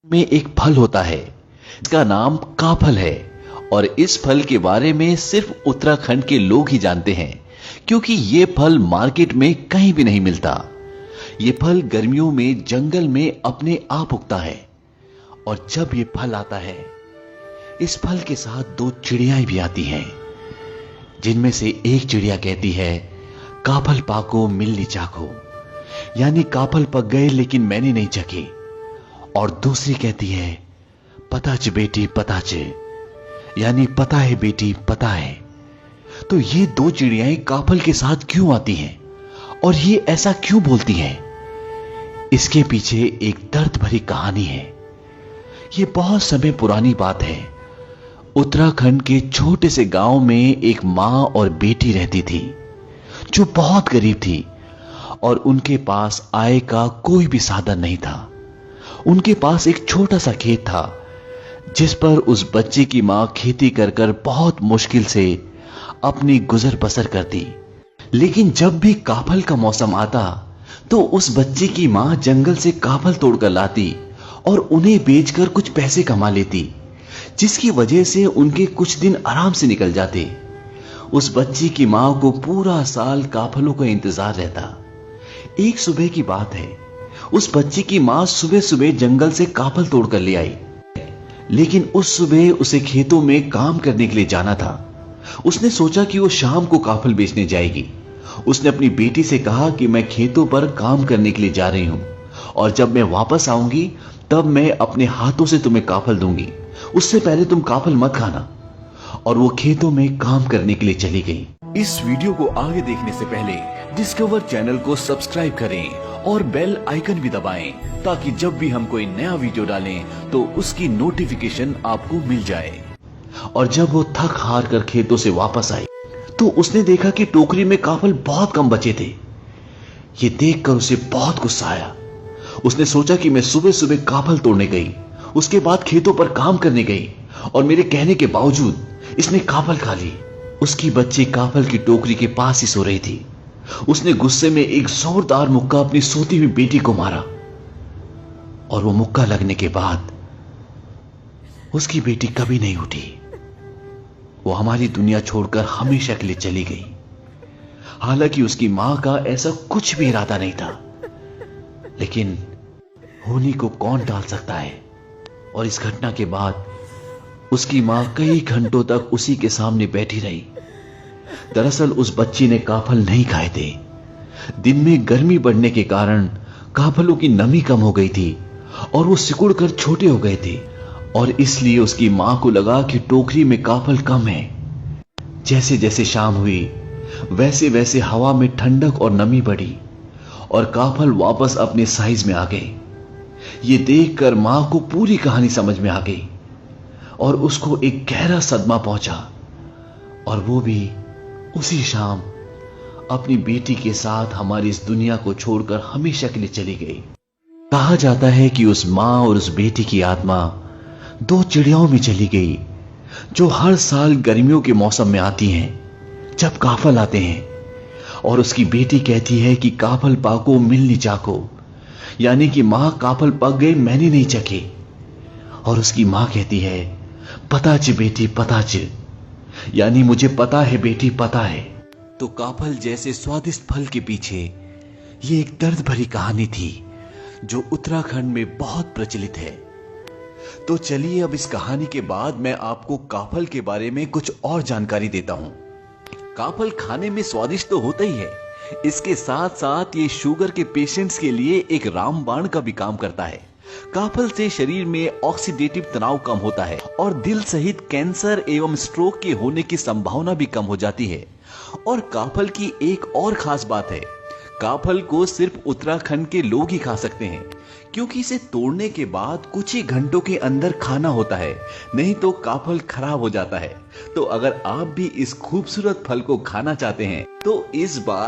में एक फल होता है, इसका नाम काफल है। और इस फल के बारे में सिर्फ उत्तराखंड के लोग ही जानते हैं, क्योंकि ये फल मार्केट में कहीं भी नहीं मिलता। ये फल गर्मियों में जंगल में अपने आप उगता है। और जब ये फल आता है, इस फल के साथ दो चिड़ियाएं भी आती हैं, जिनमें से एक चिड़िया कहती है, काफल पाको मिलनी चाको, यानी काफल पक गए लेकिन मैंने नहीं चखे। और दूसरी कहती है, पताच बेटी पताच, यानी पता है बेटी पता है। तो ये दो चिड़ियाएं काफल के साथ क्यों आती हैं और ये ऐसा क्यों बोलती हैं? इसके पीछे एक दर्द भरी कहानी है। ये बहुत समय पुरानी बात है। उत्तराखंड के छोटे से गांव में एक मां और बेटी रहती थी, जो बहुत गरीब थी और उनके पास आय का कोई भी साधन नहीं था। उनके पास एक छोटा सा खेत था, जिस पर उस बच्चे की मां खेती कर कर बहुत मुश्किल से अपनी गुजर बसर करती। लेकिन जब भी काफल का मौसम आता तो उस बच्चे की मां जंगल से काफल तोड़कर लाती और उन्हें बेचकर कुछ पैसे कमा लेती, जिसकी वजह से उनके कुछ दिन आराम से निकल जाते। उस बच्ची की मां को पूरा साल काफलों का इंतजार रहता। एक सुबह की बात है, उस बच्ची की मां सुबह सुबह जंगल से काफल तोड़कर ले आई। लेकिन उस सुबह उसे खेतों में काम करने के लिए जाना था। उसने सोचा कि वो शाम को काफल बेचने जाएगी। उसने अपनी बेटी से कहा कि मैं खेतों पर काम करने के लिए जा रही हूं और जब मैं वापस आऊंगी तब मैं अपने हाथों से तुम्हें काफल दूंगी, उससे पहले तुम काफल मत खाना। और वो खेतों में काम करने के लिए चली गई। इस वीडियो को आगे देखने से पहले डिस्कवर चैनल को सब्सक्राइब करें और बेल आइकन भी दबाएं, ताकि जब भी हम कोई नया वीडियो डालें तो उसकी नोटिफिकेशन आपको मिल जाए। और जब वो थक हार कर खेतों से वापस आई तो उसने देखा कि टोकरी में काफल बहुत कम बचे थे। ये देखकर उसे बहुत गुस्सा आया। उसने सोचा कि मैं सुबह सुबह काफल तोड़ने गई, उसके बाद खेतों पर काम करने गई और मेरे कहने के बावजूद इसने काफल खा ली। उसकी बच्ची काफल की टोकरी के पास ही सो रही थी। उसने गुस्से में एक जोरदार मुक्का अपनी सोती हुई बेटी को मारा और वो मुक्का लगने के बाद उसकी बेटी कभी नहीं उठी। वो हमारी दुनिया छोड़कर हमेशा के लिए चली गई। हालांकि उसकी मां का ऐसा कुछ भी इरादा नहीं था, लेकिन होनी को कौन टाल सकता है। और इस घटना के बाद उसकी मां कई घंटों तक उसी के सामने बैठी रही। दरअसल उस बच्ची ने काफल नहीं खाए थे। दिन में गर्मी बढ़ने के कारण काफलों की नमी कम हो गई थी और वो सिकुड़कर छोटे हो गए थे, और इसलिए उसकी मां को लगा कि टोकरी में काफल कम है। जैसे जैसे शाम हुई वैसे वैसे हवा में ठंडक और नमी बढ़ी और काफल वापस अपने साइज में आ गए। ये देखकर मां को पूरी कहानी समझ में आ गई और उसको एक गहरा सदमा पहुंचा, और वो भी उसी शाम अपनी बेटी के साथ हमारी इस दुनिया को छोड़कर हमेशा के लिए चली गई। कहा जाता है कि उस मां और उस बेटी की आत्मा दो चिड़ियाओं में चली गई, जो हर साल गर्मियों के मौसम में आती हैं, जब काफल आते हैं। और उसकी बेटी कहती है कि काफल पाको मिलनी चाको, यानी कि मां काफल पक गए मैंने नहीं चखे। और उसकी मां कहती है, पताच बेटी पताच, यानी मुझे पता है बेटी पता है। तो काफल जैसे स्वादिष्ट फल के पीछे ये एक दर्द भरी कहानी थी, जो उत्तराखंड में बहुत प्रचलित है। तो चलिए अब इस कहानी के बाद मैं आपको काफल के बारे में कुछ और जानकारी देता हूं। काफल खाने में स्वादिष्ट तो होता ही है, इसके साथ साथ ये शुगर के पेशेंट्स के लिए एक रामबाण का भी काम करता है। काफल से शरीर में ऑक्सीडेटिव तनाव कम होता है और दिल सहित कैंसर एवं स्ट्रोक के होने की संभावना भी कम हो जाती है। और काफल की एक और खास बात है, काफल को सिर्फ उत्तराखंड के लोग ही खा सकते हैं, क्योंकि इसे तोड़ने के बाद कुछ ही घंटों के अंदर खाना होता है, नहीं तो काफल खराब हो जाता है। तो अगर आप भी इस खूबसूरत फल को खाना चाहते हैं तो इस बार